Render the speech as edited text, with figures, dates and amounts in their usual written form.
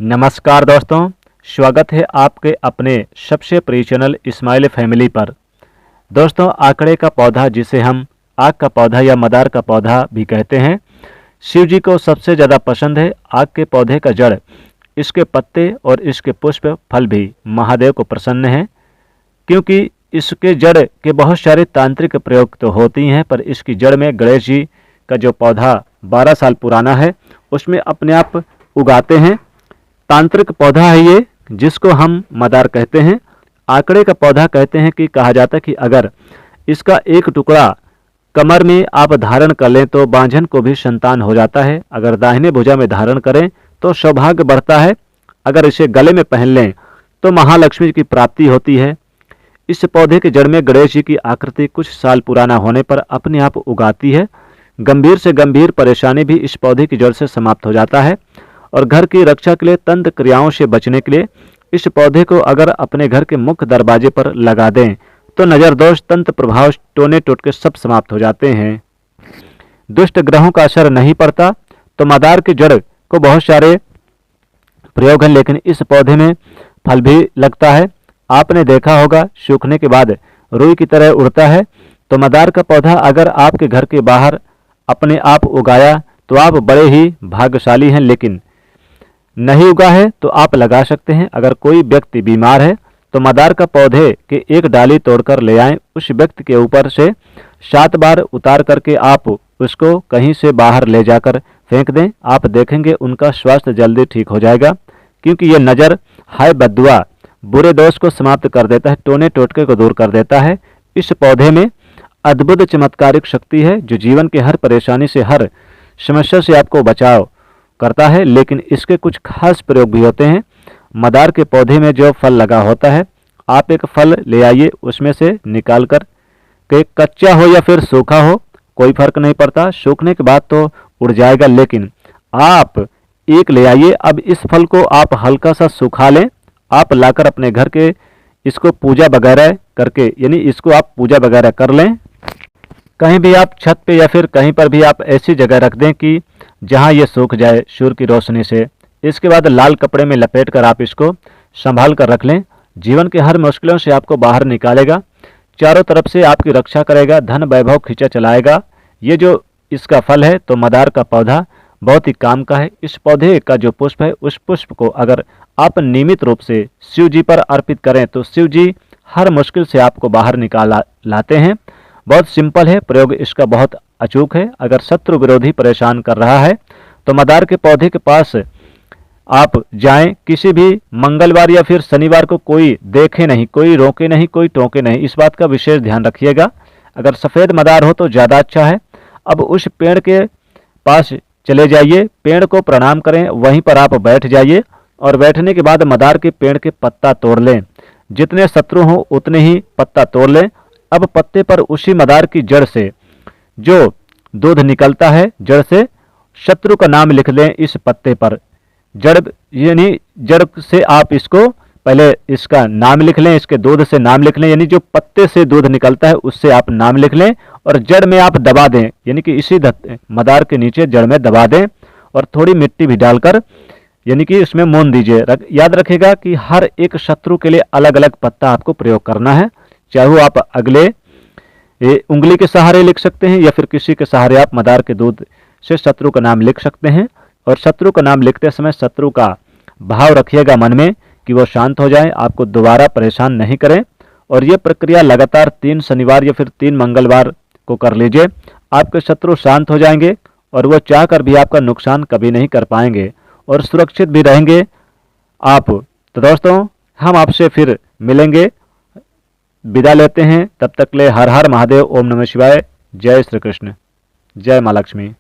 नमस्कार दोस्तों, स्वागत है आपके अपने सबसे प्रिय चैनल इस्माइल फैमिली पर। दोस्तों, आकड़े का पौधा जिसे हम आग का पौधा या मदार का पौधा भी कहते हैं, शिव जी को सबसे ज़्यादा पसंद है। आग के पौधे का जड़, इसके पत्ते और इसके पुष्प फल भी महादेव को प्रसन्न हैं। क्योंकि इसके जड़ के बहुत सारे तांत्रिक प्रयोग तो होती हैं, पर इसकी जड़ में गणेश जी का जो पौधा 12 साल पुराना है उसमें अपने आप उगाते हैं। तांत्रिक पौधा है ये, जिसको हम मदार कहते हैं। आंकड़े का पौधा कहते हैं कि कहा जाता है कि अगर इसका एक टुकड़ा कमर में आप धारण कर लें तो बांझन को भी संतान हो जाता है। अगर दाहिने भुजा में धारण करें तो सौभाग्य बढ़ता है। अगर इसे गले में पहन लें तो महालक्ष्मी की प्राप्ति होती है। इस पौधे के जड़ में गणेश जी की आकृति कुछ साल पुराना होने पर अपने आप उगाती है। गंभीर से गंभीर परेशानी भी इस पौधे की जड़ से समाप्त हो जाता है। और घर की रक्षा के लिए, तंत्र क्रियाओं से बचने के लिए इस पौधे को अगर अपने घर के मुख्य दरवाजे पर लगा दें तो नज़र दोष, तंत्र प्रभाव, टोने टोटके सब समाप्त हो जाते हैं। दुष्ट ग्रहों का असर नहीं पड़ता। तो मदार की जड़ को बहुत सारे प्रयोग हैं, लेकिन इस पौधे में फल भी लगता है। आपने देखा होगा सूखने के बाद रुई की तरह उड़ता है। तो मदार का पौधा अगर आपके घर के बाहर अपने आप उगाया तो आप बड़े ही भाग्यशाली हैं। लेकिन नहीं उगा है तो आप लगा सकते हैं। अगर कोई व्यक्ति बीमार है तो मदार का पौधे के एक डाली तोड़कर ले आएं, उस व्यक्ति के ऊपर से 7 बार उतार करके आप उसको कहीं से बाहर ले जाकर फेंक दें। आप देखेंगे उनका स्वास्थ्य जल्दी ठीक हो जाएगा। क्योंकि ये नज़र, हाय बद्दुआ, बुरे दोष को समाप्त कर देता है, टोने टोटके को दूर कर देता है। इस पौधे में अद्भुत चमत्कारिक शक्ति है जो जीवन के हर परेशानी से, हर समस्या से आपको बचाव करता है। लेकिन इसके कुछ खास प्रयोग भी होते हैं। मदार के पौधे में जो फल लगा होता है, आप एक फल ले आइए, उसमें से निकाल कर के, कच्चा हो या फिर सूखा हो कोई फर्क नहीं पड़ता। सूखने के बाद तो उड़ जाएगा, लेकिन आप एक ले आइए। अब इस फल को आप हल्का सा सुखा लें। आप लाकर अपने घर के इसको पूजा वगैरह करके, यानी इसको आप पूजा वगैरह कर लें। कहीं भी आप छत पे या फिर कहीं पर भी आप ऐसी जगह रख दें कि जहां ये सूख जाए सूर्य की रोशनी से। इसके बाद लाल कपड़े में लपेट कर आप इसको संभाल कर रख लें। जीवन के हर मुश्किलों से आपको बाहर निकालेगा, चारों तरफ से आपकी रक्षा करेगा, धन वैभव खींचा चलाएगा। ये जो इसका फल है तो मदार का पौधा बहुत ही काम का है। इस पौधे का जो पुष्प है, उस पुष्प को अगर आप नियमित रूप से शिव जी पर अर्पित करें तो शिव जी हर मुश्किल से आपको बाहर निकाल लाते हैं। बहुत सिंपल है, प्रयोग इसका बहुत अचूक है। अगर शत्रु विरोधी परेशान कर रहा है तो मदार के पौधे के पास आप जाएं। किसी भी मंगलवार या फिर शनिवार को कोई देखे नहीं, कोई रोके नहीं, कोई टोके नहीं, इस बात का विशेष ध्यान रखिएगा। अगर सफ़ेद मदार हो तो ज़्यादा अच्छा है। अब उस पेड़ के पास चले जाइए, पेड़ को प्रणाम करें, वहीं पर आप बैठ जाइए और बैठने के बाद मदार के पेड़ के पत्ता तोड़ लें। जितने शत्रु हों उतने ही पत्ता तोड़ लें। अब पत्ते पर उसी मदार की जड़ से जो दूध निकलता है, जड़ से शत्रु का नाम लिख लें इस पत्ते पर। जड़ यानी जड़ से आप इसको पहले इसका नाम लिख लें, इसके दूध से नाम लिख लें, यानी जो पत्ते से दूध निकलता है उससे आप नाम लिख लें और जड़ में आप दबा दें, यानी कि इसी मदार के नीचे जड़ में दबा दें और थोड़ी मिट्टी भी डालकर यानी कि इसमें मोन दीजिए। याद रखिएगा कि हर एक शत्रु के लिए अलग अलग पत्ता आपको प्रयोग करना है। चाहे वो आप अगले उंगली के सहारे लिख सकते हैं या फिर किसी के सहारे आप मदार के दूध से शत्रु का नाम लिख सकते हैं। और शत्रु का नाम लिखते समय शत्रु का भाव रखिएगा मन में कि वो शांत हो जाए, आपको दोबारा परेशान नहीं करें। और ये प्रक्रिया लगातार 3 शनिवार या फिर 3 मंगलवार को कर लीजिए। आपके शत्रु शांत हो जाएंगे और वो चाहकर भी आपका नुकसान कभी नहीं कर पाएंगे और सुरक्षित भी रहेंगे आप। तो दोस्तों, हम आपसे फिर मिलेंगे, विदा लेते हैं। तब तक ले हर हर महादेव, ओम नमः शिवाय, जय श्री कृष्ण, जय माँ लक्ष्मी।